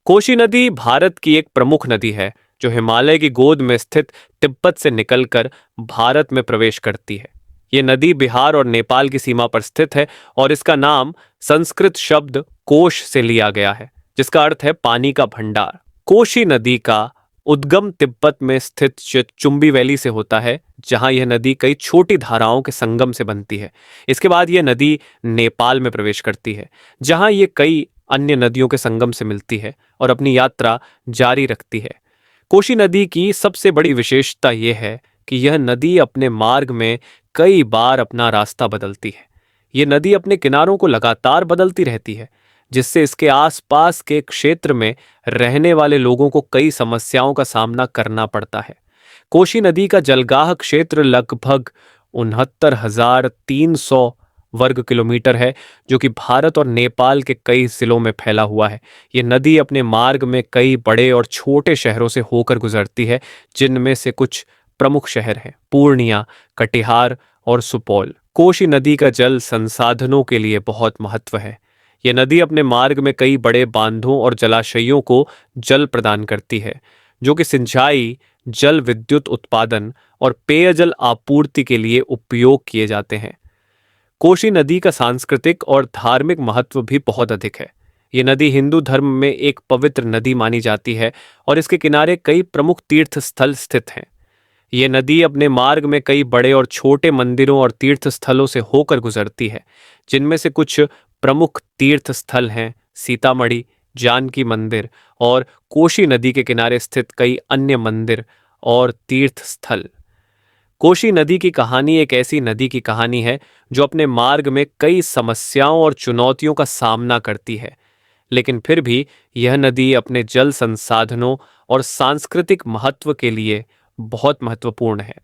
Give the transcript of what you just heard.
कोशी नदी भारत की एक प्रमुख नदी है जो हिमालय की गोद में स्थित तिब्बत से निकलकर भारत में प्रवेश करती है। ये नदी बिहार और नेपाल की सीमा पर स्थित है और इसका नाम संस्कृत शब्द कोश से लिया गया है, जिसका अर्थ है पानी का भंडार। कोशी नदी का उद्गम तिब्बत में स्थित चुम्बी वैली से होता है, जहां यह नदी कई छोटी धाराओं के संगम से बनती है। इसके बाद यह नदी नेपाल में प्रवेश करती है, जहां ये कई अन्य नदियों के संगम से मिलती है और अपनी यात्रा जारी रखती है। कोशी नदी की सबसे बड़ी विशेषता यह है कि यह नदी अपने मार्ग में कई बार अपना रास्ता बदलती है। ये नदी अपने किनारों को लगातार बदलती रहती है, जिससे इसके आसपास के क्षेत्र में रहने वाले लोगों को कई समस्याओं का सामना करना पड़ता है। कोशी नदी का जलगाह क्षेत्र लगभग 69,300 वर्ग किलोमीटर है, जो कि भारत और नेपाल के कई जिलों में फैला हुआ है। ये नदी अपने मार्ग में कई बड़े और छोटे शहरों से होकर गुजरती है, जिनमें से कुछ प्रमुख शहर हैं पूर्णिया, कटिहार और सुपौल। कोशी नदी का जल संसाधनों के लिए बहुत महत्व है। यह नदी अपने मार्ग में कई बड़े बांधों और जलाशयों को जल प्रदान करती है, जो कि सिंचाई, जल विद्युत उत्पादन और पेयजल आपूर्ति के लिए उपयोग किए जाते हैं। कोशी नदी का सांस्कृतिक और धार्मिक महत्व भी बहुत अधिक है। ये नदी हिंदू धर्म में एक पवित्र नदी मानी जाती है और इसके किनारे कई प्रमुख तीर्थ स्थल स्थित हैं। ये नदी अपने मार्ग में कई बड़े और छोटे मंदिरों और तीर्थ स्थलों से होकर गुजरती है, जिनमें से कुछ प्रमुख तीर्थ स्थल हैं सीतामढ़ी, जानकी मंदिर और कोशी नदी के किनारे स्थित कई अन्य मंदिर और तीर्थ स्थल। कोशी नदी की कहानी एक ऐसी नदी की कहानी है जो अपने मार्ग में कई समस्याओं और चुनौतियों का सामना करती है, लेकिन फिर भी यह नदी अपने जल संसाधनों और सांस्कृतिक महत्व के लिए बहुत महत्वपूर्ण है।